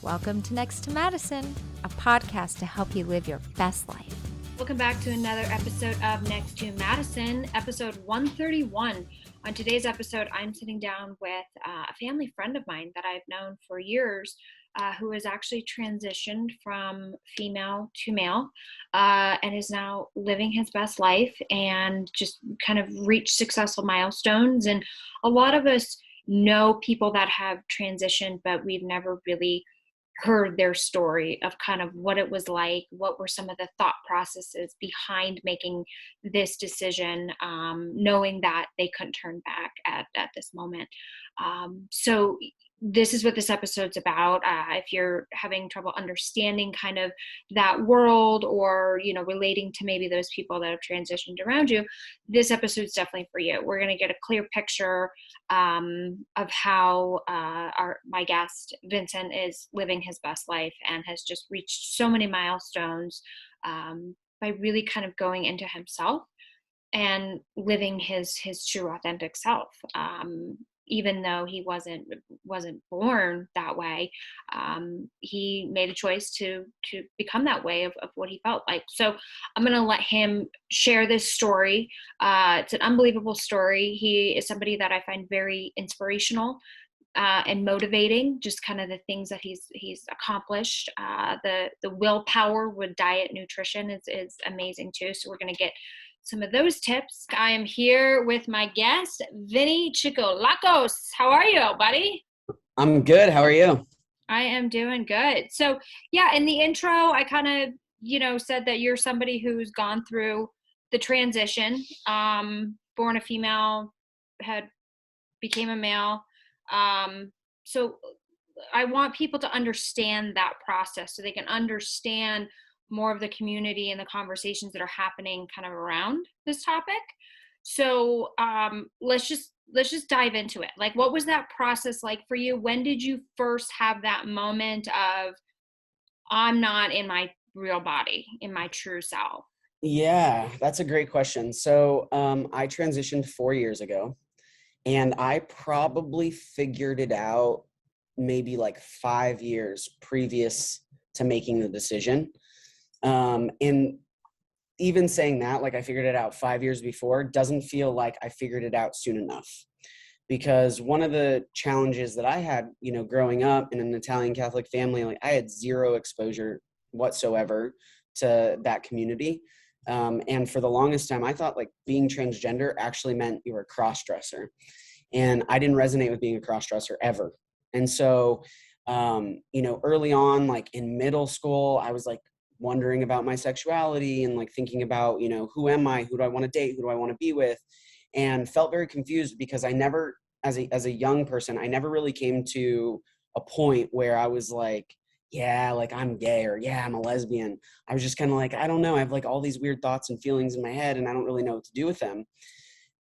Welcome to Next to Madison, a podcast to help you live your best life. Welcome back to another episode of Next to Madison, episode 131. On today's episode, I'm sitting down with a family friend of mine that I've known for years, who has actually transitioned from female to male and is now living his best life and just kind of reached successful milestones. And a lot of us know people that have transitioned, but we've never really heard their story of kind of what it was like, what were some of the thought processes behind making this decision, knowing that they couldn't turn back at this moment. So this is what this episode's about. If you're having trouble understanding kind of that world or, relating to maybe those people that have transitioned around you, this episode's definitely for you. We're going to get a clear picture of how my guest, Vincent, is living his best life and has just reached so many milestones by really kind of going into himself and living his true authentic self. Even though he wasn't born that way, he made a choice to become that way of what he felt like. So I'm going to let him share this story. It's an unbelievable story. He is somebody that I find very inspirational and motivating, just kind of the things that he's accomplished. The willpower with diet nutrition is amazing too. So we're going to get some of those tips. I am here with my guest, Vinny Chicolacos. How are you, buddy? I'm good. How are you? I am doing good. So yeah, in the intro, I kind of, said that you're somebody who's gone through the transition, born a female, became a male. So I want people to understand that process so they can understand more of the community and the conversations that are happening kind of around this topic. So let's just dive into it. Like, what was that process like for you? When did you first have that moment of, I'm not in my real body, in my true self? Yeah, that's a great question. So I transitioned 4 years ago, and I probably figured it out maybe like 5 years previous to making the decision. And even saying that, like I figured it out 5 years before, doesn't feel like I figured it out soon enough. Because one of the challenges that I had, growing up in an Italian Catholic family, like I had zero exposure whatsoever to that community. And for the longest time, I thought like being transgender actually meant you were a cross-dresser. And I didn't resonate with being a cross-dresser ever. And so, early on, like in middle school, I was like wondering about my sexuality and like thinking about, who am I? Who do I want to date? Who do I want to be with? And felt very confused because I never, as a young person, I never really came to a point where I was like, yeah, like I'm gay or yeah, I'm a lesbian. I was just kind of like, I don't know. I have like all these weird thoughts and feelings in my head and I don't really know what to do with them.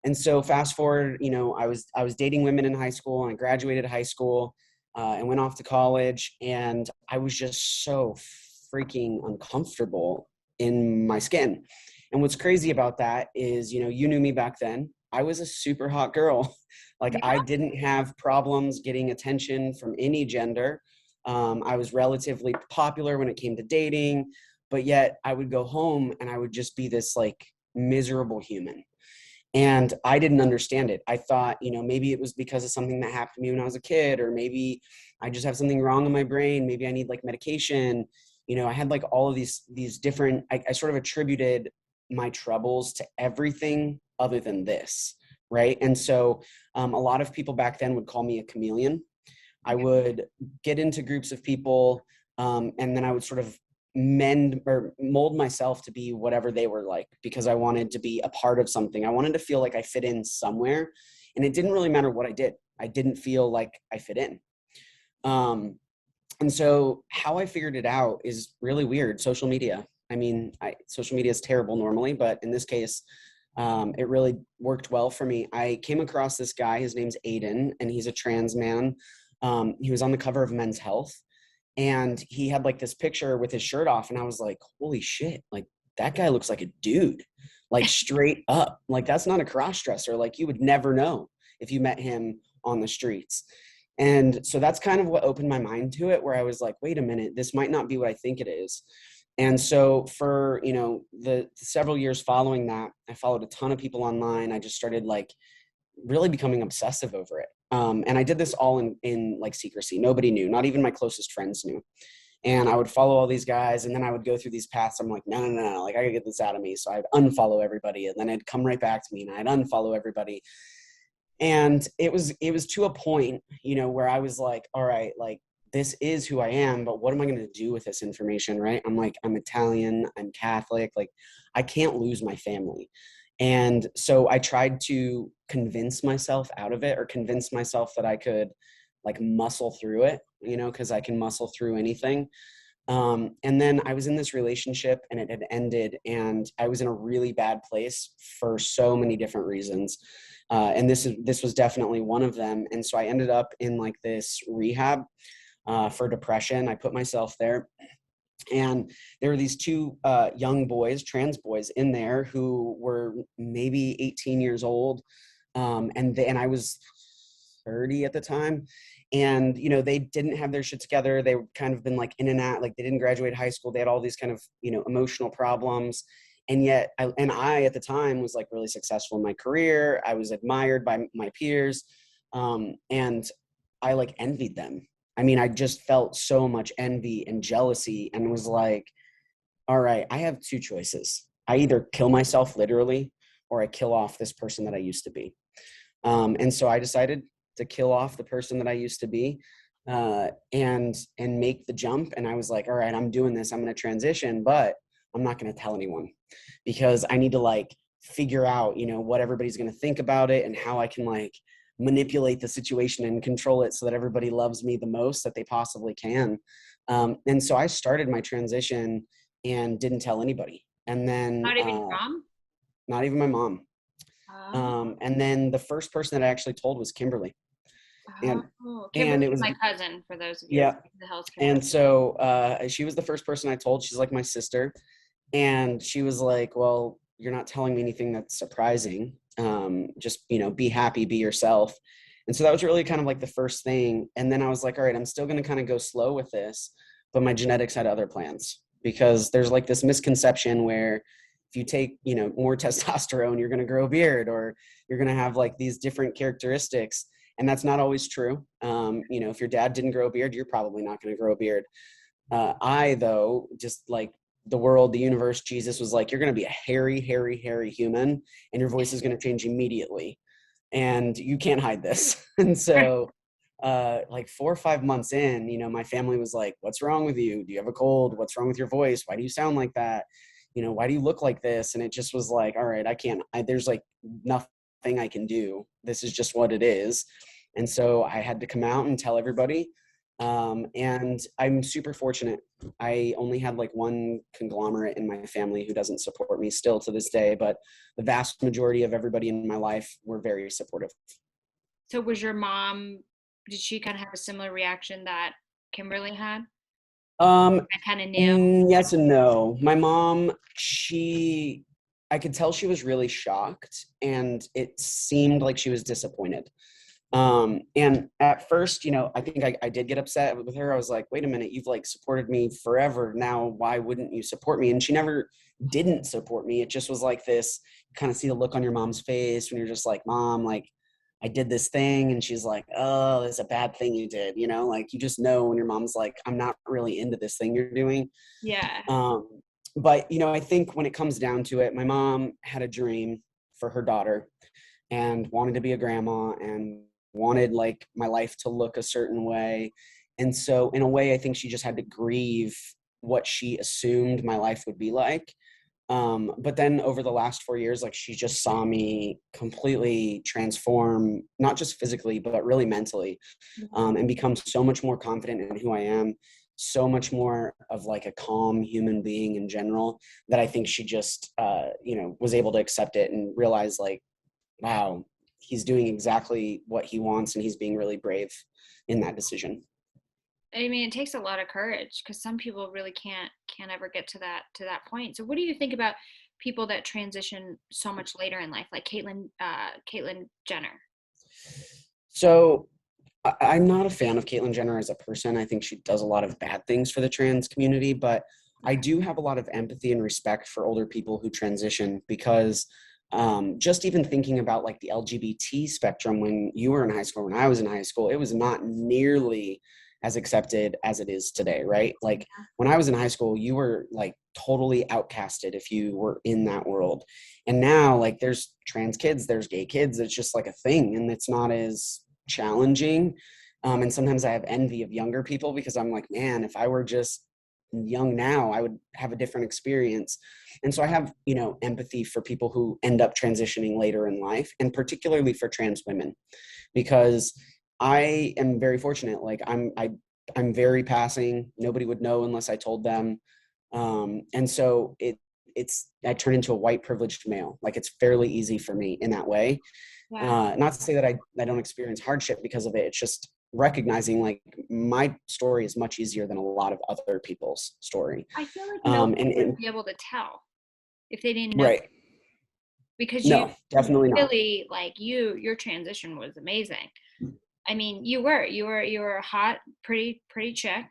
And so fast forward, I was dating women in high school and I graduated high school and went off to college. And I was just so freaking uncomfortable in my skin. And what's crazy about that is, you knew me back then. I was a super hot girl. Like I didn't have problems getting attention from any gender. I was relatively popular when it came to dating, but yet I would go home and I would just be this like miserable human. And I didn't understand it. I thought, maybe it was because of something that happened to me when I was a kid, or maybe I just have something wrong in my brain. Maybe I need like medication. I had like all of these different, I sort of attributed my troubles to everything other than this. Right. And so a lot of people back then would call me a chameleon. I would get into groups of people and then I would sort of mend or mold myself to be whatever they were like, because I wanted to be a part of something. I wanted to feel like I fit in somewhere, and it didn't really matter what I did. I didn't feel like I fit in. And so how I figured it out is really weird. Social media. I mean, social media is terrible normally, but in this case, it really worked well for me. I came across this guy, his name's Aiden, and he's a trans man. He was on the cover of Men's Health. And he had like this picture with his shirt off. And I was like, holy shit, like that guy looks like a dude, like straight up. Like that's not a cross-dresser. Like you would never know if you met him on the streets. And so that's kind of what opened my mind to it, where I was like, wait a minute, this might not be what I think it is. And so for, the several years following that, I followed a ton of people online. I just started like really becoming obsessive over it. And I did this all in like secrecy. Nobody knew, not even my closest friends knew. And I would follow all these guys, and then I would go through these paths. I'm like, no, like I gotta get this out of me. So I'd unfollow everybody, and then it'd come right back to me, and I'd unfollow everybody. And it was to a point, where I was like, all right, like this is who I am, but what am I going to do with this information? Right. I'm like, I'm Italian, I'm Catholic, like I can't lose my family. And so I tried to convince myself out of it, or convince myself that I could like muscle through it, because I can muscle through anything. And then I was in this relationship and it had ended, and I was in a really bad place for so many different reasons. And this was definitely one of them. And so I ended up in like this rehab for depression. I put myself there, and there were these two young boys, trans boys in there, who were maybe 18 years old. And I was 30 at the time. And, they didn't have their shit together. They were kind of been like in and out, like they didn't graduate high school. They had all these kind of, emotional problems. And yet I at the time was like really successful in my career. I was admired by my peers. And I like envied them. I mean, I just felt so much envy and jealousy, and was like, all right, I have two choices. I either kill myself literally, or I kill off this person that I used to be. And so I decided to kill off the person that I used to be, and make the jump. And I was like, all right, I'm doing this. I'm going to transition, but I'm not going to tell anyone, because I need to like figure out, what everybody's going to think about it, and how I can like manipulate the situation and control it so that everybody loves me the most that they possibly can. And so I started my transition and didn't tell anybody. And then Not even your mom? not even my mom. Oh. And then the first person that I actually told was Kimberly. And Kimberly's it was my cousin, for those of you. yeah. The hell's And Kimberly? so she was the first person I told. She's like my sister. And she was like, well, you're not telling me anything that's surprising. Just, be happy, be yourself. And so that was really kind of like the first thing. And then I was like, all right, I'm still going to kind of go slow with this, but my genetics had other plans, because there's like this misconception where if you take, more testosterone, you're going to grow a beard, or you're going to have like these different characteristics. And that's not always true. If your dad didn't grow a beard, you're probably not going to grow a beard. I, though, just like the world, the universe, Jesus was like, you're going to be a hairy, hairy, hairy human, and your voice is going to change immediately. And you can't hide this. And so like 4 or 5 months in, my family was like, what's wrong with you? Do you have a cold? What's wrong with your voice? Why do you sound like that? Why do you look like this? And it just was like, all right, there's like nothing I can do. This is just what it is. And so I had to come out and tell everybody. And I'm super fortunate. I only had like one conglomerate in my family who doesn't support me still to this day, but the vast majority of everybody in my life were very supportive. So was your mom, did she kind of have a similar reaction that Kimberly had? I kind of knew. Yes and no. My mom, I could tell she was really shocked, and it seemed like she was disappointed. And at first, I think I did get upset with her. I was like, wait a minute, you've like supported me forever. Now, why wouldn't you support me? And she never didn't support me. It just was like this, kind of see the look on your mom's face when you're just like, Mom, like I did this thing. And she's like, oh, it's a bad thing you did. Like you just know when your mom's like, I'm not really into this thing you're doing. Yeah. But, I think when it comes down to it, my mom had a dream for her daughter and wanted to be a grandma and wanted like my life to look a certain way. And so in a way, I think she just had to grieve what she assumed my life would be like. But then over the last 4 years, like she just saw me completely transform, not just physically, but really mentally, and become so much more confident in who I am, so much more of like a calm human being in general, that I think she just, was able to accept it and realize like, wow, he's doing exactly what he wants, and he's being really brave in that decision. I mean, it takes a lot of courage, because some people really can't ever get to that point. So what do you think about people that transition so much later in life, like Caitlyn Jenner? So I'm not a fan of Caitlyn Jenner as a person. I think she does a lot of bad things for the trans community, but I do have a lot of empathy and respect for older people who transition because just even thinking about like the LGBT spectrum when you were in high school, when I was in high school, it was not nearly as accepted as it is today, right? Like when I was in high school, you were like totally outcasted if you were in that world. And now like there's trans kids, there's gay kids, it's just like a thing and it's not as challenging. And sometimes I have envy of younger people because I'm like, man, if I were just young now, I would have a different experience. And so I have, empathy for people who end up transitioning later in life, and particularly for trans women, because I am very fortunate. Like I'm very passing. Nobody would know unless I told them. And so I turn into a white privileged male. Like it's fairly easy for me in that way. Yeah. Not to say that I don't experience hardship because of it. It's just recognizing like my story is much easier than a lot of other people's story. I feel like no one And would be able to tell if they didn't know, right. because you No, definitely not. really like your transition was amazing. I mean, you were a hot, pretty chick,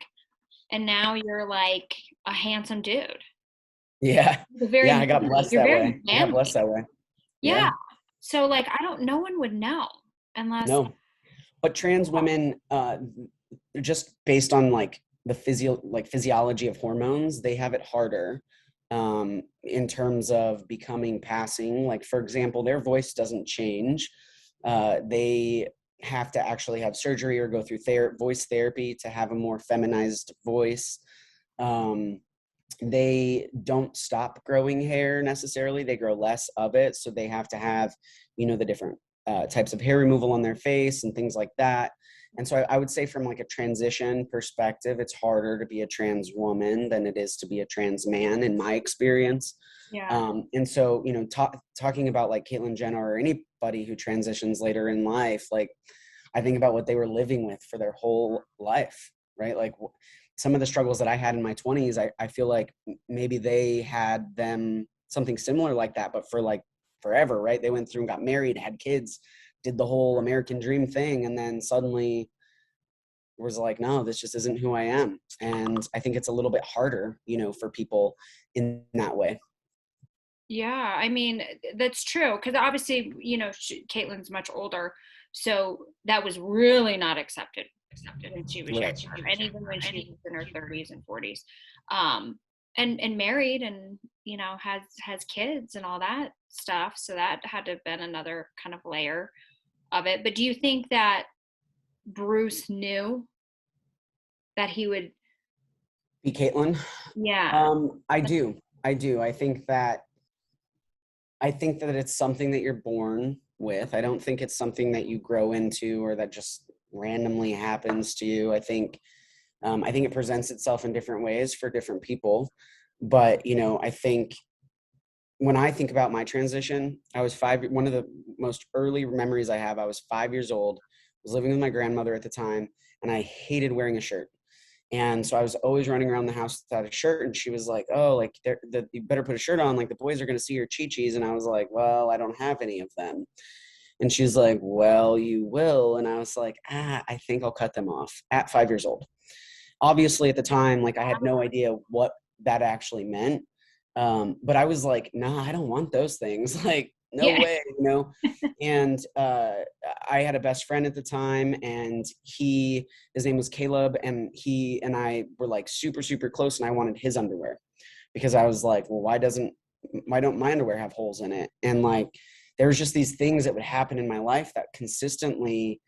and now you're like a handsome dude. Yeah. You're very Yeah. I got manly. blessed You're that very way. I got blessed manly. that way. Yeah. Yeah. So like, no one would know unless. No, but trans women, just based on like the physiology of hormones, they have it harder in terms of becoming passing. Like for example, their voice doesn't change. They have to actually have surgery or go through voice therapy to have a more feminized voice. Um, they don't stop growing hair necessarily, they grow less of it, so they have to have the different types of hair removal on their face and things like that. And so I would say from like a transition perspective, it's harder to be a trans woman than it is to be a trans man in my experience. Yeah. And so talking about like Caitlyn Jenner or anybody who transitions later in life, like I think about what they were living with for their whole life, right? Like some of the struggles that I had in my 20s, I feel like maybe they had them something similar like that, but for like forever, right? They went through and got married, had kids, did the whole American dream thing, and then suddenly was like, no, this just isn't who I am. And I think it's a little bit harder, for people in that way. Yeah, I mean, that's true because obviously, Caitlin's much older, so that was really not accepted when she was Right. younger, and even when she was in her 30s and 40s, um, and married, and has kids and all that stuff. So that had to have been another kind of layer of it. But do you think that Bruce knew that he would? Be Caitlyn. Yeah. I do. I do. I think that it's something that you're born with. I don't think it's something that you grow into or that just randomly happens to you. I think it presents itself in different ways for different people. But I think when I think about my transition, I was five. One of the most early memories I have, I was 5 years old, was living with my grandmother at the time, and I hated wearing a shirt. And so I was always running around the house without a shirt. And she was like, oh, like you better put a shirt on. Like the boys are going to see your chi-chis. And I was like, well, I don't have any of them. And she's like, well, you will. And I was like, I think I'll cut them off at 5 years old. Obviously at the time, like I had no idea what that actually meant. But I was like, nah, I don't want those things. Like, no Yeah. way. And I had a best friend at the time, and his name was Caleb, and he and I were like super, super close, and I wanted his underwear because I was like, well, why don't my underwear have holes in it? And like, there was just these things that would happen in my life that consistently,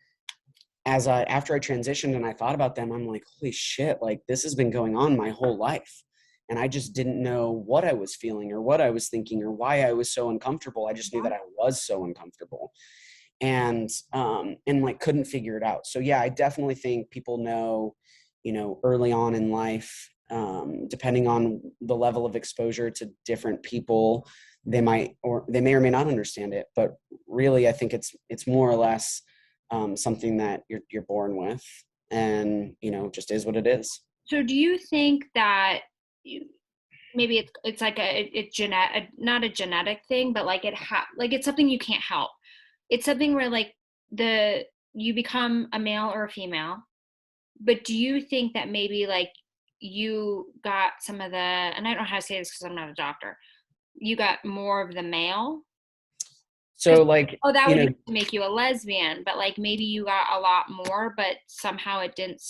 after I transitioned and I thought about them, I'm like, holy shit, like this has been going on my whole life. And I just didn't know what I was feeling or what I was thinking or why I was so uncomfortable. I just knew that I was so uncomfortable and like couldn't figure it out. So yeah, I definitely think people know, early on in life, depending on the level of exposure to different people, they may or may not understand it. But really, I think it's more or less something that you're born with, and just is what it is. So do you think that maybe it's like it's genetic, not a genetic thing, but like like it's something you can't help. It's something where like the you become a male or a female, but do you think that maybe like you got some of the, and I don't know how to say this because I'm not a doctor, you got more of the male? So like, Oh, that would make you a lesbian, but like maybe you got a lot more, but somehow it didn't.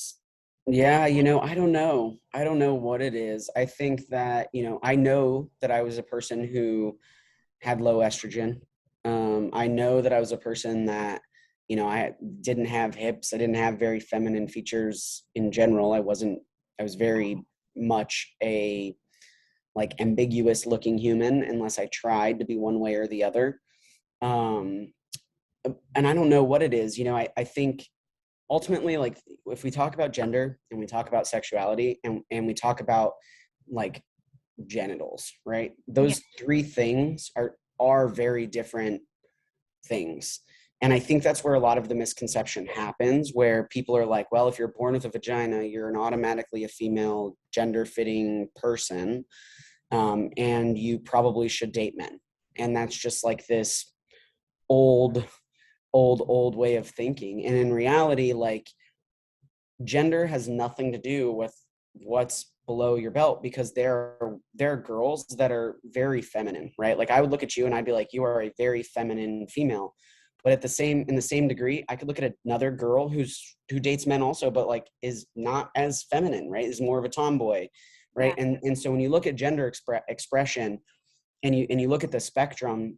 yeah, I don't know. I don't know what it is. I think that, I know that I was a person who had low estrogen. I know that I was a person that, I didn't have hips. I didn't have very feminine features in general. I was very much a like ambiguous looking human unless I tried to be one way or the other. Um, and I don't know what it is. I think ultimately, like, if we talk about gender and we talk about sexuality and we talk about like genitals, right? Yeah. Those three things are very different things. And I think that's where a lot of the misconception happens, where people are like, well, if you're born with a vagina, you're an automatically a female gender fitting person. And you probably should date men. And that's just like this old, old way of thinking. And in reality, like, gender has nothing to do with what's below your belt, because there are girls that are very feminine, right? Like, I would look at you and I'd be like, you are a very feminine female. But in the same degree, I could look at another girl who dates men also, but like is not as feminine, right? Is more of a tomboy, right? Yeah. And so when you look at gender expression and you look at the spectrum,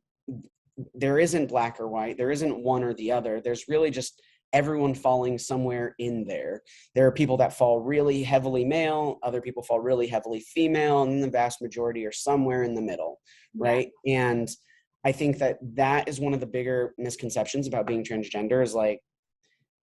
there isn't black or white. There isn't one or the other. There's really just everyone falling somewhere in there. There are people that fall really heavily male, other people fall really heavily female, and the vast majority are somewhere in the middle, right? Yeah. And I think that is one of the bigger misconceptions about being transgender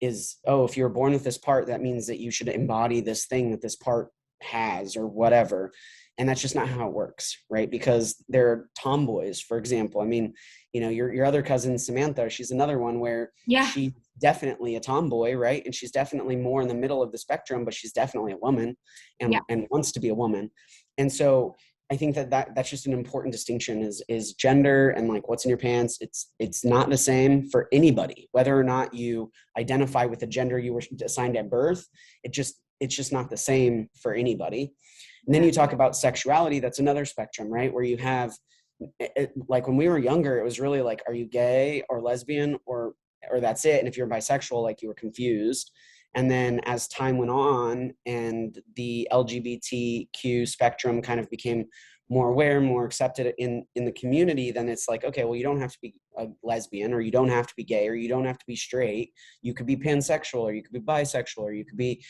is, if you're born with this part, that means that you should embody this thing that this part has or whatever. And that's just not how it works, right? Because there are tomboys, for example. I mean, your other cousin, Samantha, she's another one where she's definitely a tomboy, right? And she's definitely more in the middle of the spectrum, but she's definitely a woman and wants to be a woman. And so I think that's just an important distinction is gender and like what's in your pants. It's not the same for anybody, whether or not you identify with the gender you were assigned at birth. It's just not the same for anybody. And then you talk about sexuality. That's another spectrum, right? Where you have like when we were younger, it was really like, are you gay or lesbian or that's it? And if you're bisexual, like you were confused. And then as time went on and the LGBTQ spectrum kind of became more aware, more accepted in the community, then it's like, okay, well, you don't have to be a lesbian, or you don't have to be gay, or you don't have to be straight. You could be pansexual, or you could be bisexual, or you could be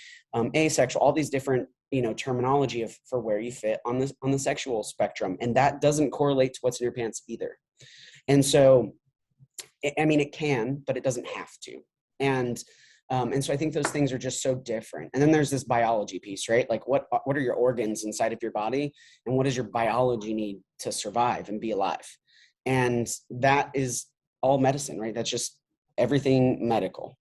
asexual, all these different, terminology for where you fit on the sexual spectrum. And that doesn't correlate to what's in your pants either. And so, I mean, it can, but it doesn't have to. And so I think those things are just so different. And then there's this biology piece, right? Like what are your organs inside of your body, and what does your biology need to survive and be alive? And that is all medicine, right? That's just everything medical.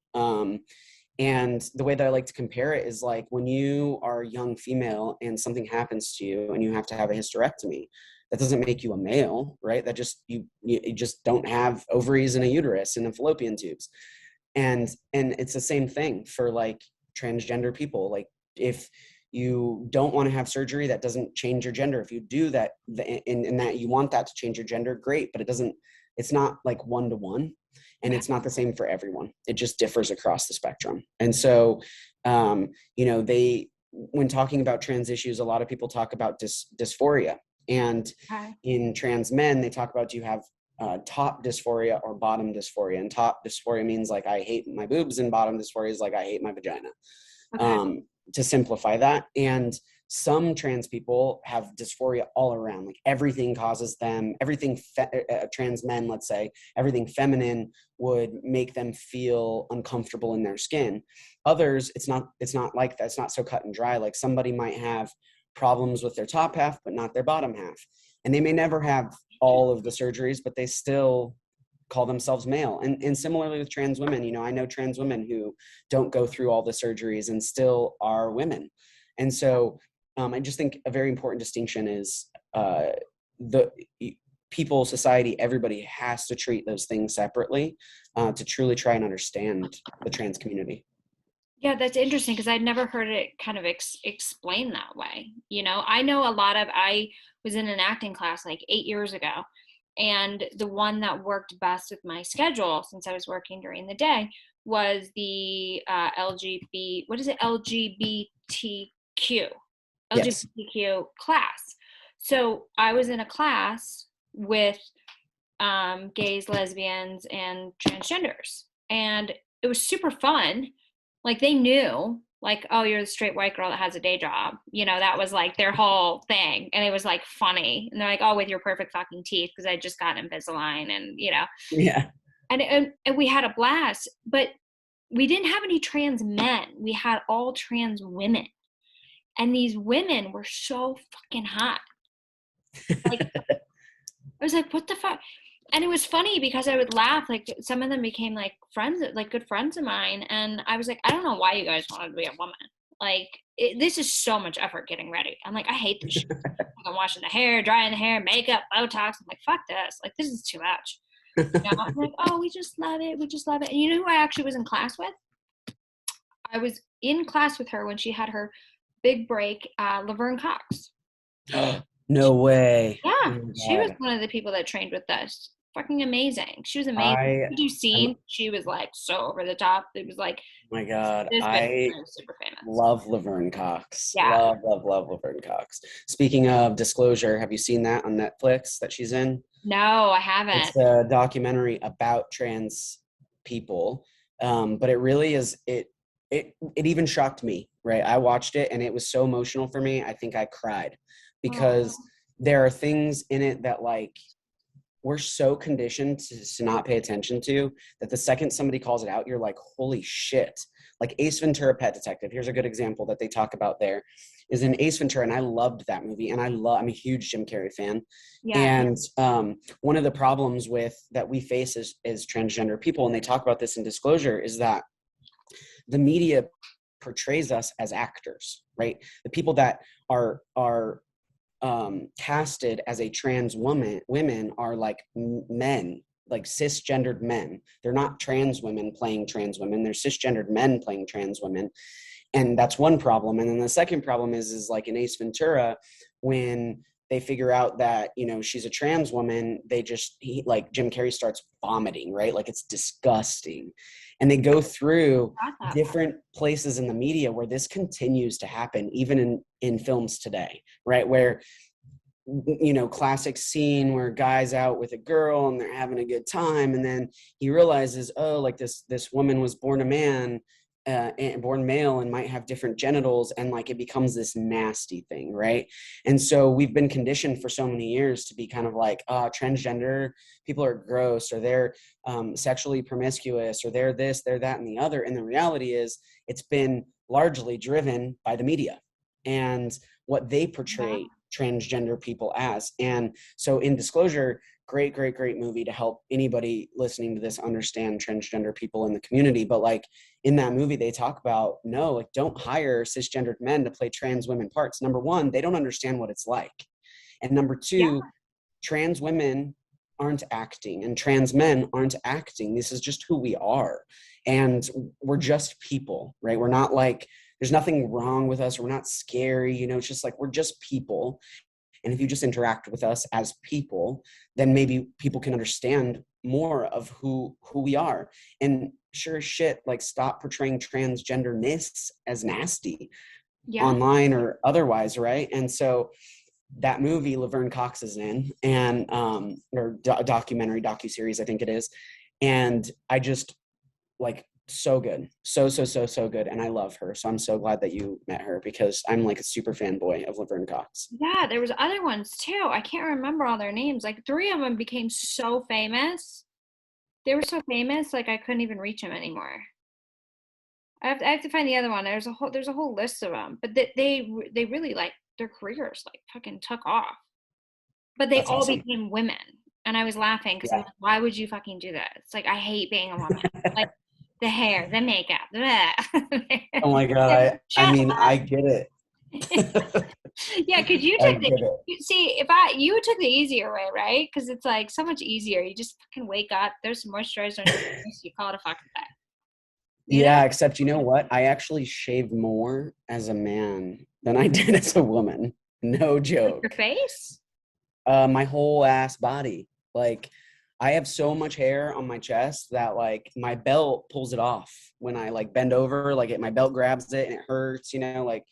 And the way that I like to compare it is like when you are a young female and something happens to you and you have to have a hysterectomy, that doesn't make you a male, right? That just, you just don't have ovaries and a uterus and fallopian tubes. And it's the same thing for like transgender people. Like if you don't want to have surgery, that doesn't change your gender. If you do that in that you want that to change your gender, great, but it's not like one-to-one. And it's not the same for everyone. It just differs across the spectrum. And so, when talking about trans issues, a lot of people talk about dysphoria. And in trans men, they talk about, do you have top dysphoria or bottom dysphoria? And top dysphoria means like, I hate my boobs, and bottom dysphoria is like, I hate my vagina. To simplify that. And some trans people have dysphoria all around, like everything causes them, trans men, let's say, everything feminine would make them feel uncomfortable in their skin. Others, it's not like that. It's not so cut and dry. Like somebody might have problems with their top half, but not their bottom half. And they may never have all of the surgeries, but they still call themselves male. And similarly with trans women, I know trans women who don't go through all the surgeries and still are women. And so I just think a very important distinction is people, society, everybody has to treat those things separately to truly try and understand the trans community. Yeah, that's interesting because I'd never heard it kind of explained that way. You know, I was in an acting class like 8 years ago, and the one that worked best with my schedule, since I was working during the day, was the LGBTQ Yes. class. So I was in a class with gays, lesbians, and transgenders, and it was super fun. Like, they knew, like, oh, you're the straight white girl that has a day job. You know, that was like their whole thing. And it was like funny. And they're like, oh, with your perfect fucking teeth, because I just got Invisalign, and, you know. Yeah. And we had a blast, but we didn't have any trans men. We had all trans women. And these women were so fucking hot. Like, I was like, what the fuck? And it was funny because I would laugh, like, some of them became like friends, like good friends of mine. And I was like, I don't know why you guys wanted to be a woman. Like, this is so much effort getting ready. I'm like, I hate this shit. I'm washing the hair, drying the hair, makeup, Botox. I'm like, fuck this. Like, this is too much. You know? I'm like, oh, we just love it. We just love it. And you know who I actually was in class with? I was in class with her when she had her big break, Laverne Cox. No way. Yeah, Oh, she was God. one of the people that trained with us. Fucking amazing. She was amazing. Did you see? She was like so over the top. It was like, Oh my God. this bitch I was super famous. love Laverne Cox. Yeah. Love Laverne Cox. Speaking of Disclosure, have you seen that on Netflix that she's in? No, I haven't. It's a documentary about trans people. But it really is, it even shocked me, right? I watched it and it was so emotional for me. I think I cried because there are things in it that, like, we're so conditioned to not pay attention to, that the second somebody calls it out, you're like, holy shit. Like Ace Ventura: Pet Detective. Here's a good example that they talk about there, is in Ace Ventura. And I loved that movie. And I'm a huge Jim Carrey fan. Yeah. And one of the problems that we face as transgender people, and they talk about this in Disclosure, is that the media portrays us as actors, right? The people that are casted as a trans women are like men, like cisgendered men. They're not trans women playing trans women. They're cisgendered men playing trans women. And that's one problem. And then the second problem is like in Ace Ventura, when they figure out that, you know, she's a trans woman, like Jim Carrey starts vomiting, right? Like, it's disgusting. And they go through different places in the media where this continues to happen, even in films today, right? Where, you know, classic scene where guy's out with a girl and they're having a good time. And then he realizes, oh, like this woman was born a man, and born male, and might have different genitals, and like it becomes this nasty thing, right? And so we've been conditioned for so many years to be kind of like, transgender people are gross, or they're sexually promiscuous, or they're this, they're that, and the other. And the reality is, it's been largely driven by the media and what they portray transgender people as. And so in Disclosure, great movie to help anybody listening to this understand transgender people in the community. But like in that movie, they talk about, no, like, don't hire cisgendered men to play trans women parts. Number one, they don't understand what it's like. And number two, trans women aren't acting and trans men aren't acting. This is just who we are. And we're just people, right? We're not like, there's nothing wrong with us. We're not scary. You know, it's just like, we're just people. And if you just interact with us as people, then maybe people can understand more of who we are. And sure as shit, like, stop portraying transgenderness as nasty online or otherwise, right? And so that movie Laverne Cox is in, and docuseries, I think it is. And I just, like, so good. So good. And I love her. So I'm so glad that you met her, because I'm like a super fanboy of Laverne Cox. Yeah, there was other ones too. I can't remember all their names. Like 3 of them became so famous. They were so famous, like I couldn't even reach them anymore. I have to find the other one. There's a whole list of them. But they really, like, their careers like fucking took off. But they all became women. And I was laughing because I'm like, why would you fucking do that? It's like, I hate being a woman. Like, the hair, the makeup. Oh my God. I mean, I get it. Yeah, because you I took get it. see, you took the easier way, right? Because it's like so much easier. You just fucking wake up, there's some moisturizer on your face, you call it a fucking day. You know? Yeah, except you know what? I actually shaved more as a man than I did as a woman. No Like your joke. face? My whole ass body. Like, I have so much hair on my chest that like my belt pulls it off when I like bend over. Like, my belt grabs it and it hurts. Like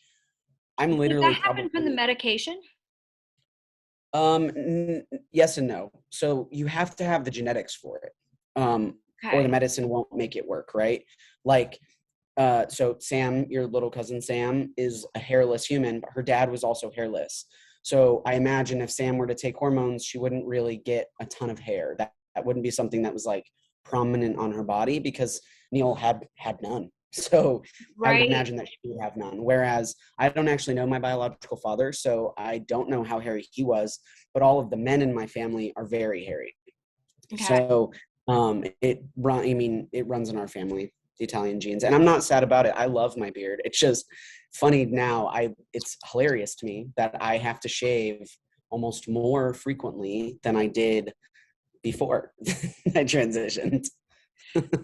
I'm Did literally that happen from the probably medication? yes and no. So you have to have the genetics for it, or the Okay. medicine won't make it work, right? Like, so Sam, your little cousin Sam, is a hairless human, but her dad was also hairless. So I imagine if Sam were to take hormones, she wouldn't really get a ton of hair. That wouldn't be something that was like prominent on her body because Neil had none. So I would Right. imagine that she would have none. Whereas I don't actually know my biological father, so I don't know how hairy he was, but all of the men in my family are very hairy. Okay. So it runs in our family, the Italian genes. And I'm not sad about it. I love my beard. It's just funny now. It's hilarious to me that I have to shave almost more frequently than I did before I transitioned.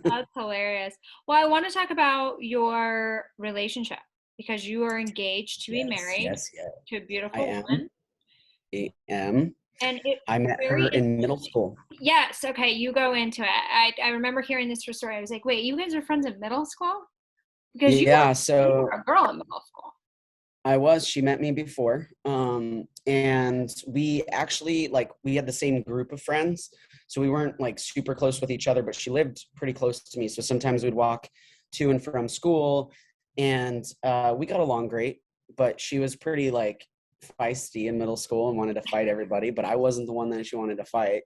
That's hilarious. Well, I want to talk about your relationship because you are engaged to be Yes, married yes, yes. to a I beautiful am. woman. I am. And it's I met very her in middle school. yes, okay, you go into it. I remember hearing this story. I was like, wait, you guys are friends in middle school? Because Yeah, you so were a girl in middle school. she met me before. And we actually we had the same group of friends. So we weren't like super close with each other, but she lived pretty close to me. So sometimes we'd walk to and from school and we got along great, but she was pretty like feisty in middle school and wanted to fight everybody, but I wasn't the one that she wanted to fight.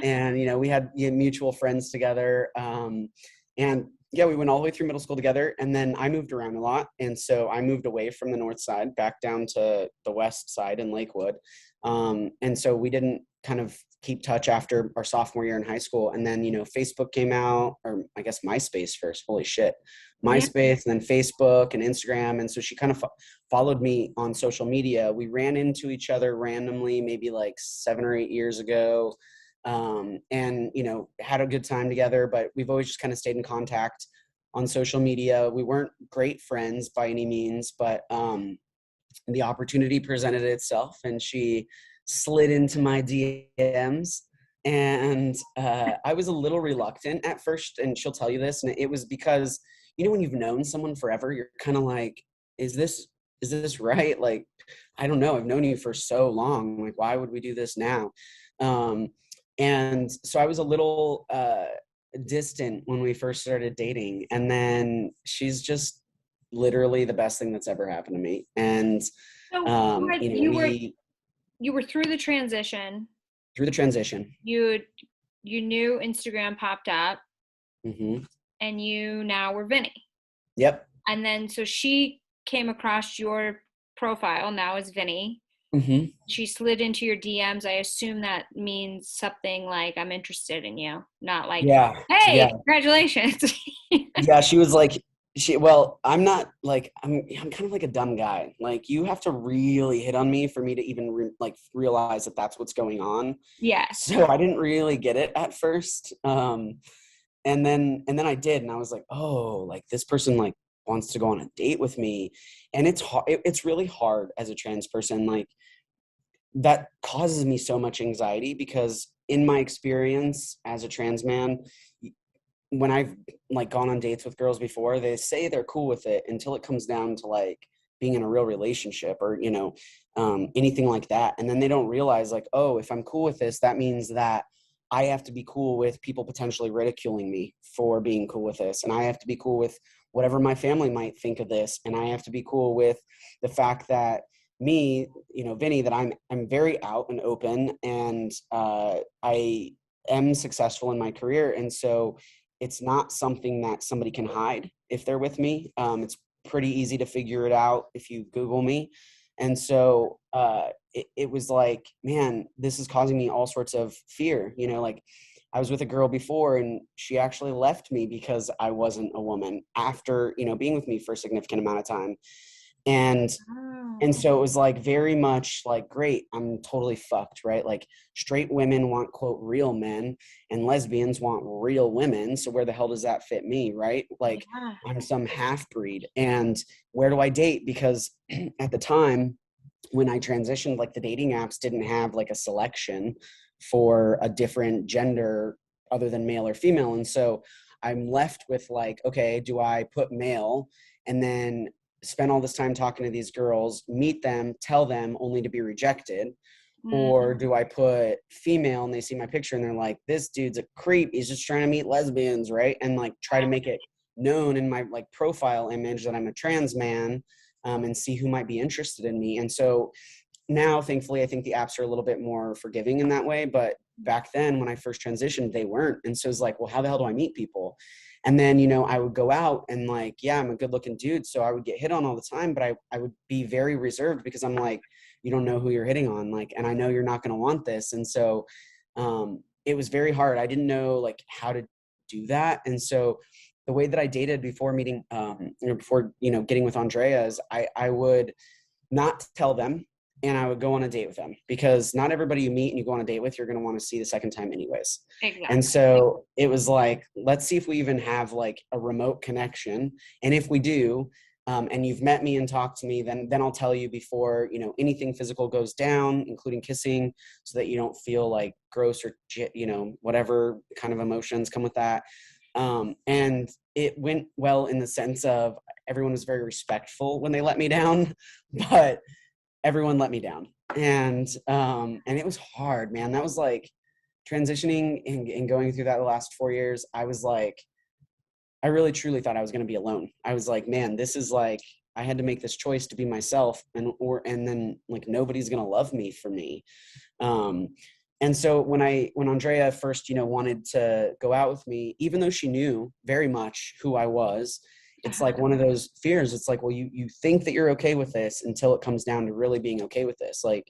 And we had mutual friends together, and yeah, we went all the way through middle school together, and then I moved around a lot, and so I moved away from the north side back down to the west side in Lakewood, and so we didn't kind of keep touch after our sophomore year in high school. And then Facebook came out, or I guess MySpace first. Holy shit. Yeah. MySpace, and then Facebook and Instagram. And so she kind of followed me on social media. We ran into each other randomly maybe like 7 or 8 years ago, and had a good time together, but we've always just kind of stayed in contact on social media. We weren't great friends by any means, but the opportunity presented itself and she slid into my DMs. And I was a little reluctant at first, and she'll tell you this, and it was because when you've known someone forever, you're kind of like, is this right? Like, I don't know, I've known you for so long, like, why would we do this now? And so I was a little distant when we first started dating, and then she's just literally the best thing that's ever happened to me. And So we you were through the transition. through the transition. You knew Instagram popped up, Mm-hmm. and you now were Vinny. Yep. And then so she came across your profile now as Vinny. Mm-hmm. She slid into your DMs. I assume that means something like I'm interested in you, not like, Yeah. hey, Yeah. congratulations. Yeah. She was like, I'm not like, I'm kind of like a dumb guy. Like, you have to really hit on me for me to even realize that that's what's going on. Yes. So I didn't really get it at first. And then I did, and I was like, oh, like this person like wants to go on a date with me. And it's hard. It's really hard as a trans person. Like, that causes me so much anxiety because in my experience as a trans man, when I've like gone on dates with girls before, they say they're cool with it until it comes down to like being in a real relationship or anything like that, and then they don't realize like, oh, if I'm cool with this, that means that I have to be cool with people potentially ridiculing me for being cool with this, and I have to be cool with whatever my family might think of this, and I have to be cool with the fact that me, Vinny, that I'm very out and open, and I am successful in my career, and so it's not something that somebody can hide if they're with me. It's pretty easy to figure it out if you Google me. And so it was like, man, this is causing me all sorts of fear. Like, I was with a girl before and she actually left me because I wasn't a woman after, being with me for a significant amount of time. And Oh. so it was like very much like, great, I'm totally fucked, right? Like straight women want, quote, real men, and lesbians want real women. So where the hell does that fit me, right? Like Yeah. I'm some half breed. And where do I date? Because at the time when I transitioned, like the dating apps didn't have like a selection for a different gender other than male or female. And so I'm left with like, okay, do I put male and then spend all this time talking to these girls, meet them, tell them only to be rejected? Or Mm. do I put female and they see my picture and they're like, this dude's a creep, he's just trying to meet lesbians, right? And like try to make it known in my like profile image that I'm a trans man, and see who might be interested in me. And so now, thankfully, I think the apps are a little bit more forgiving in that way. But back then, when I first transitioned, they weren't. And so it's like, well, how the hell do I meet people? And then, I would go out and like, yeah, I'm a good looking dude. So I would get hit on all the time, but I would be very reserved because I'm like, you don't know who you're hitting on. Like, and I know you're not going to want this. And so it was very hard. I didn't know like how to do that. And so the way that I dated before meeting, before, getting with Andrea is I would not tell them, and I would go on a date with them, because not everybody you meet and you go on a date with, you're going to want to see the second time anyways. And Exactly. so it was like, let's see if we even have like a remote connection. And if we do, and you've met me and talked to me, then I'll tell you before, anything physical goes down, including kissing, so that you don't feel like gross or, whatever kind of emotions come with that. And it went well in the sense of everyone was very respectful when they let me down, but everyone let me down. And it was hard, man. That was like transitioning and going through that the last 4 years. I was like, I really truly thought I was going to be alone. I was like, man, this is like, I had to make this choice to be myself, and then like nobody's going to love me for me. And so when Andrea first, wanted to go out with me, even though she knew very much who I was, it's like one of those fears. It's like, well, you think that you're okay with this until it comes down to really being okay with this. Like,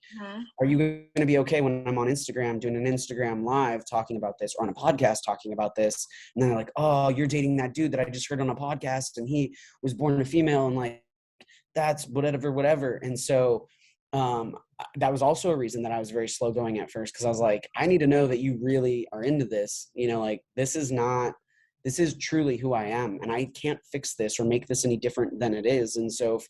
are you going to be okay when I'm on Instagram doing an Instagram live talking about this, or on a podcast talking about this? And then they're like, oh, you're dating that dude that I just heard on a podcast and he was born a female, and like, that's whatever. And so that was also a reason that I was very slow going at first, because I was like, I need to know that you really are into this. Like, this is truly who I am, and I can't fix this or make this any different than it is. And so if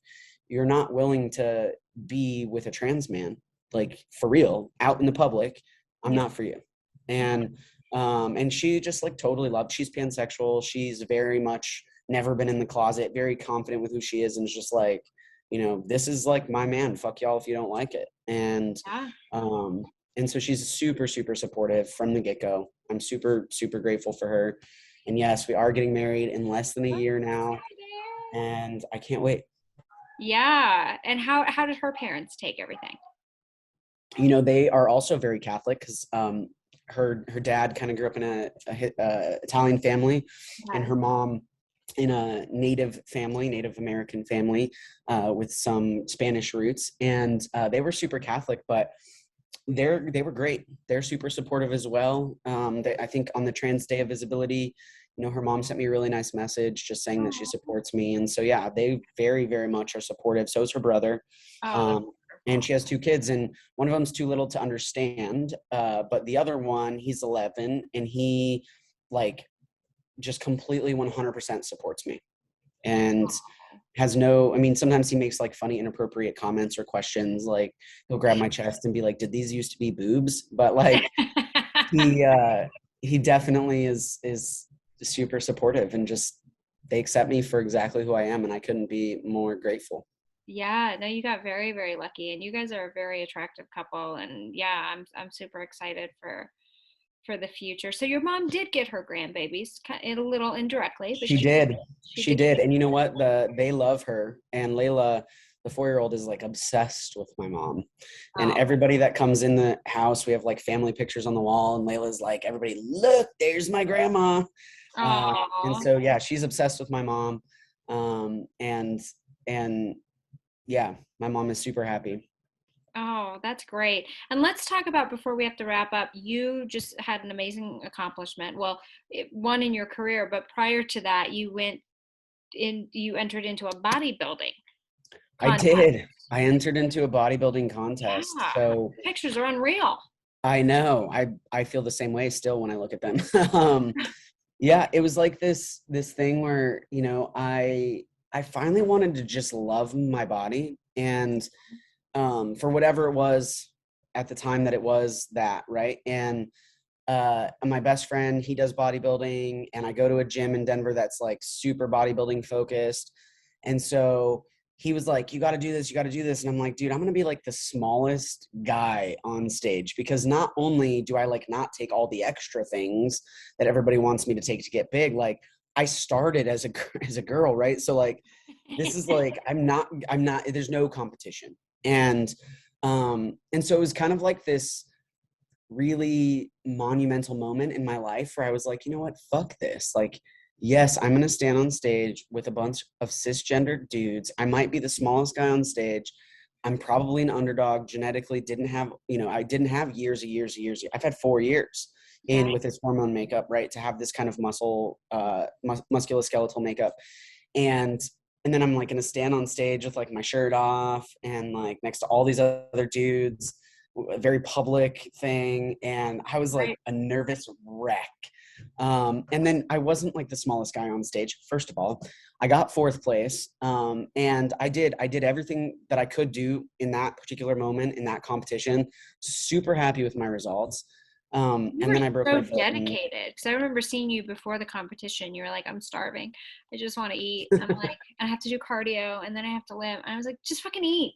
you're not willing to be with a trans man, like for real, out in the public, I'm not for you. And she just like totally loved, she's pansexual. She's very much never been in the closet, very confident with who she is. And it's just like, this is like my man, fuck y'all if you don't like it. And so she's super, super supportive from the get-go. I'm super, super grateful for her. And yes, we are getting married in less than a year now, and I can't wait. Yeah. And how did her parents take everything? They are also very Catholic, because her dad kind of grew up in a Italian family, and her mom in a Native American family with some Spanish roots. And they were super Catholic, but they were great. They're super supportive as well. I think on the Trans Day of Visibility, her mom sent me a really nice message just saying that she supports me. And so, yeah, they very, very much are supportive. So is her brother. And she has 2 kids, and one of them's too little to understand. But the other one, he's 11, and he like just completely 100% supports me, and has sometimes he makes like funny, inappropriate comments or questions. Like he'll grab my chest and be like, did these used to be boobs? But like he definitely is super supportive, and just, they accept me for exactly who I am. And I couldn't be more grateful. Yeah, no, you got very, very lucky, and you guys are a very attractive couple. And yeah, I'm super excited for the future. So your mom did get her grandbabies, a little indirectly, but She did. she Did. And you know what? They love her. And Layla, the 4-year-old, is like obsessed with my mom. And everybody that comes in the house, we have like family pictures on the wall, and Layla's like, everybody, look, there's my grandma. And so, yeah, she's obsessed with my mom. And yeah, my mom is super happy. Oh, that's great. And let's talk about, before we have to wrap up, you just had an amazing accomplishment. Well, one in your career, but prior to that, you entered into a bodybuilding. I contest. did. I entered into a bodybuilding contest. Yeah. So Pictures are unreal. I know. I feel the same way still when I look at them. Yeah, it was like this thing where, I finally wanted to just love my body. And for whatever it was at the time that it was that, right? And my best friend, he does bodybuilding, and I go to a gym in Denver that's like super bodybuilding focused. And so he was like, you got to do this, you got to do this. And I'm like, dude, I'm going to be like the smallest guy on stage, because not only do I like not take all the extra things that everybody wants me to take to get big, like I started as a as a girl, right? So like this is like I'm not there's no competition. And so it was kind of like this really monumental moment in my life where I was like, you know what, fuck this. Like, yes, I'm going to stand on stage with a bunch of cisgender dudes. I might be the smallest guy on stage. I'm probably an underdog. Genetically didn't have, I didn't have years and years and years. I've had 4 years in with this hormone makeup, right? To have this kind of musculoskeletal makeup. And then I'm like going to stand on stage with like my shirt off and like next to all these other dudes, a very public thing. And I was like a nervous wreck. And then I wasn't like the smallest guy on stage. First of all, I got 4th place. And I did everything that I could do in that particular moment in that competition. Super happy with my results. And then I broke my foot. Dedicated. Because I remember seeing you before the competition. You were like, I'm starving. I just want to eat. I'm like, I have to do cardio and then I have to live. And I was like, just fucking eat.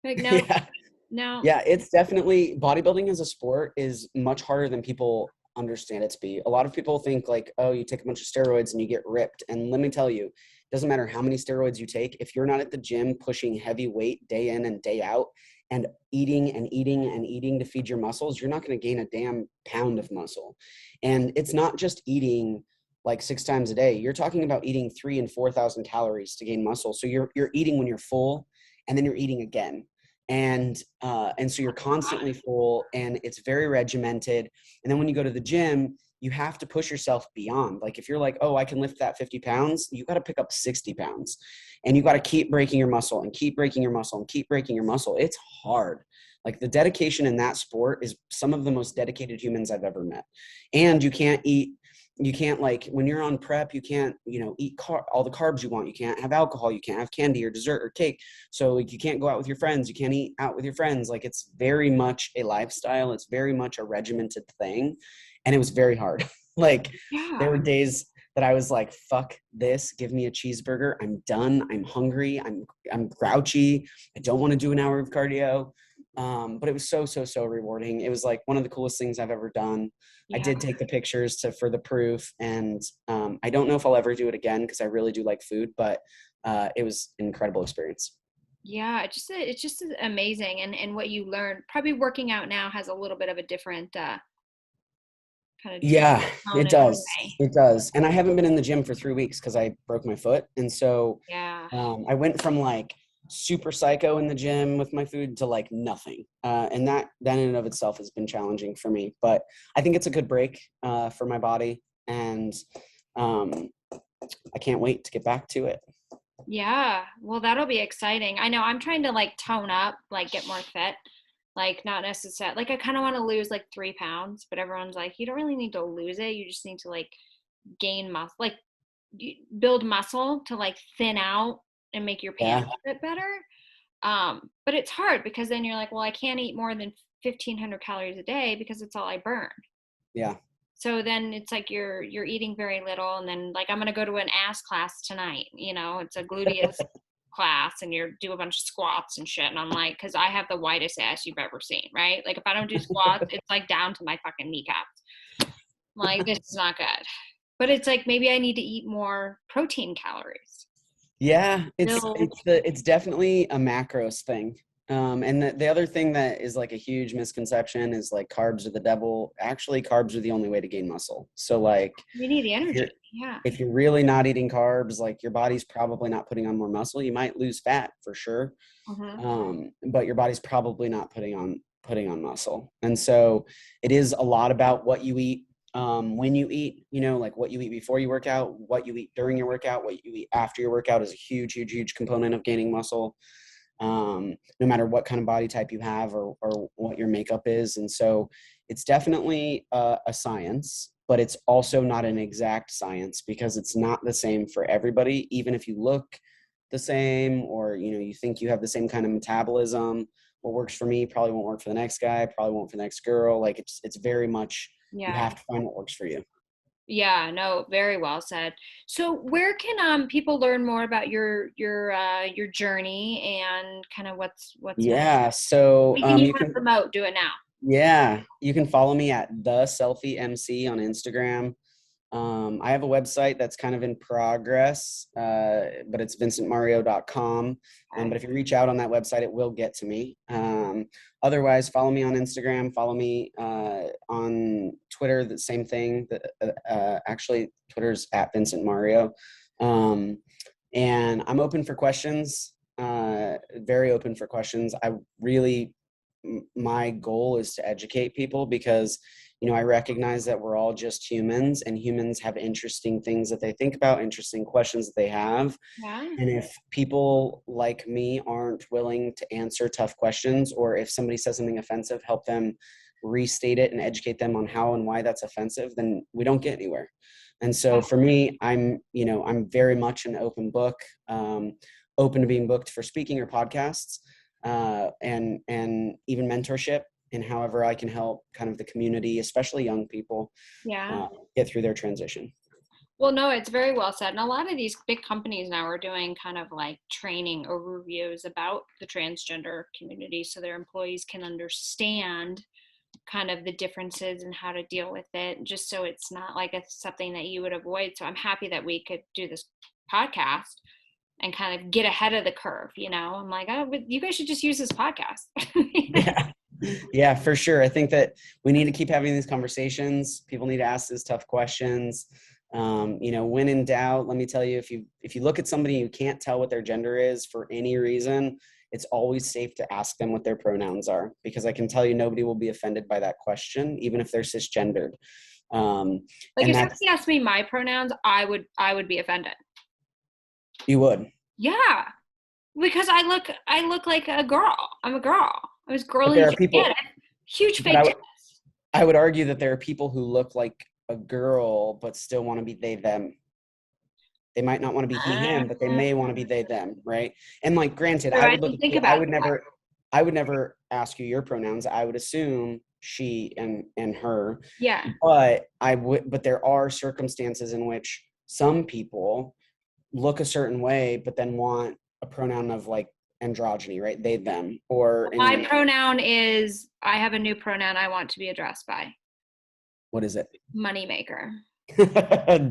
Like, no, Yeah. no. Yeah, it's definitely, bodybuilding as a sport is much harder than people understand it to be. A lot of people think like, oh, you take a bunch of steroids and you get ripped. And let me tell you, it doesn't matter how many steroids you take. If you're not at the gym pushing heavy weight day in and day out and eating and eating and eating to feed your muscles, you're not going to gain a damn pound of muscle. And it's not just eating like 6 times a day. You're talking about eating 3,000 and 4,000 calories to gain muscle. So you're eating when you're full, and then you're eating again. And so you're constantly full, and it's very regimented. And then when you go to the gym, you have to push yourself beyond. Like if you're like, oh, I can lift that 50 pounds, you got to pick up 60 pounds, and you got to keep breaking your muscle and keep breaking your muscle and keep breaking your muscle. It's hard. Like the dedication in that sport is some of the most dedicated humans I've ever met. And you can't like, when you're on prep, you can't, eat all the carbs you want. You can't have alcohol. You can't have candy or dessert or cake. So like, you can't go out with your friends. You can't eat out with your friends. Like it's very much a lifestyle. It's very much a regimented thing. And it was very hard. Like there were days that I was like, fuck this, give me a cheeseburger. I'm done. I'm hungry. I'm grouchy. I don't want to do an hour of cardio. But it was so rewarding. It was like one of the coolest things I've ever done. I did take the pictures for the proof, and I don't know if I'll ever do it again because I really do like food, but it was an incredible experience. Yeah, it's just amazing, and what you learn. Probably working out now has a little bit of a different kind of Yeah, tone it in a does. way. It does. And I haven't been in the gym for 3 weeks because I broke my foot, and so I went from like super psycho in the gym with my food to like nothing. And that in and of itself has been challenging for me, but I think it's a good break for my body. And I can't wait to get back to it. Yeah, well, that'll be exciting. I know I'm trying to like tone up, like get more fit, like not necessarily, like I kind of want to lose like 3 pounds, but everyone's like, you don't really need to lose it. You just need to like gain muscle, like build muscle to like thin out and make your pants a bit better. But it's hard because then you're like, well, I can't eat more than 1,500 calories a day because it's all I burn. Yeah. So then it's like you're eating very little, and then like I'm gonna go to an ass class tonight. It's a gluteus class, and you do a bunch of squats and shit. And I'm like, because I have the widest ass you've ever seen, right? Like if I don't do squats, it's like down to my fucking kneecaps. Like this is not good. But it's like maybe I need to eat more protein calories. Yeah, it's definitely a macros thing. And the other thing that is like a huge misconception is like carbs are the devil. Actually, carbs are the only way to gain muscle. So like you need the energy. If you're really not eating carbs, like your body's probably not putting on more muscle. You might lose fat for sure. But your body's probably not putting on muscle. And so it is a lot about what you eat. when you eat, like what you eat before you work out, what you eat during your workout, what you eat after your workout is a huge, huge, huge component of gaining muscle. No matter what kind of body type you have or what your makeup is. And so it's definitely a science, but it's also not an exact science because it's not the same for everybody. Even if you look the same, or, you think you have the same kind of metabolism, what works for me probably won't work for the next guy, probably won't for the next girl. Like it's very much, you have to find what works for you. Yeah, no, very well said. So where can people learn more about your journey and kind of what's Yeah. So anything you you want to can, promote, do it now. yeah, you can follow me at the selfie MC on Instagram. I have a website that's kind of in progress, but it's vincentmario.com. But if you reach out on that website, it will get to me. Otherwise, follow me on Instagram, follow me on Twitter, the same thing. Actually, Twitter's at Vincent Mario. And I'm open for questions, very open for questions. My goal is to educate people because I recognize that we're all just humans, and humans have interesting things that they think about, interesting questions that they have. Yeah. And if people like me aren't willing to answer tough questions, or if somebody says something offensive, help them restate it and educate them on how and why that's offensive, then we don't get anywhere. And so for me, I'm very much an open book, open to being booked for speaking or podcasts, and even mentorship, and however I can help kind of the community, especially young people, get through their transition. Well, no, it's very well said. And a lot of these big companies now are doing kind of like training overviews about the transgender community so their employees can understand kind of the differences and how to deal with it, just so it's not like something that you would avoid. So I'm happy that we could do this podcast and kind of get ahead of the curve. I'm like, oh, but you guys should just use this podcast. Yeah, for sure. I think that we need to keep having these conversations. People need to ask these tough questions. When in doubt, let me tell you, if you look at somebody and you can't tell what their gender is for any reason, it's always safe to ask them what their pronouns are, because I can tell you nobody will be offended by that question, even if they're cisgendered. Like if somebody asked me my pronouns, I would be offended. You would? Yeah, because I look like a girl. I'm a girl. I was girly. There are people, huge fake tits. I would argue that there are people who look like a girl but still want to be they them. They might not want to be he him, but they may want to be they them, right? And like, granted, I would never ask you your pronouns. I would assume she and her. Yeah. But there are circumstances in which some people look a certain way, but then want a pronoun of like androgyny, right? They, them, or my pronoun is, I have a new pronoun I want to be addressed by. What is it? Moneymaker.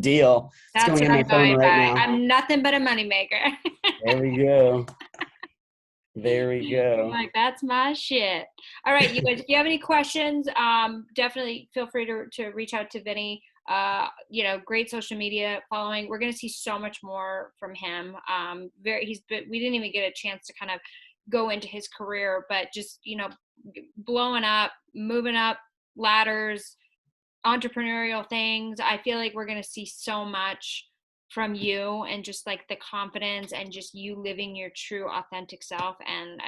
Deal. That's what I'm going by. Now. I'm nothing but a moneymaker. There we go. There we go. Like, that's my shit. All right, you guys, if you have any questions, definitely feel free to reach out to Vinny. Great social media following. We're going to see so much more from him. We didn't even get a chance to kind of go into his career, but just, blowing up, moving up ladders, entrepreneurial things. I feel like we're going to see so much from you, and just like the confidence and just you living your true authentic self. And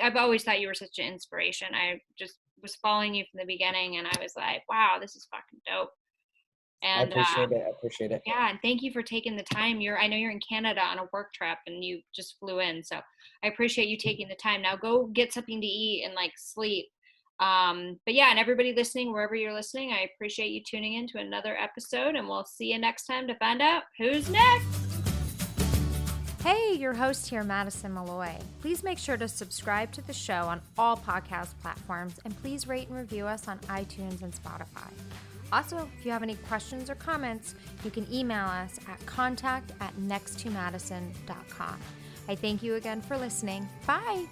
I've always thought you were such an inspiration. I just was following you from the beginning, and I was like, wow, this is fucking dope. And I appreciate it. Yeah, and thank you for taking the time. I know you're in Canada on a work trip, and you just flew in, so I appreciate you taking the time. Now go get something to eat and like sleep. But yeah, and everybody listening, wherever you're listening, I appreciate you tuning in to another episode, and we'll see you next time to find out who's next. Hey, your host here, Madison Malloy. Please make sure to subscribe to the show on all podcast platforms, and please rate and review us on iTunes and Spotify. Also, if you have any questions or comments, you can email us at contact@nexttomadison.com. I thank you again for listening. Bye.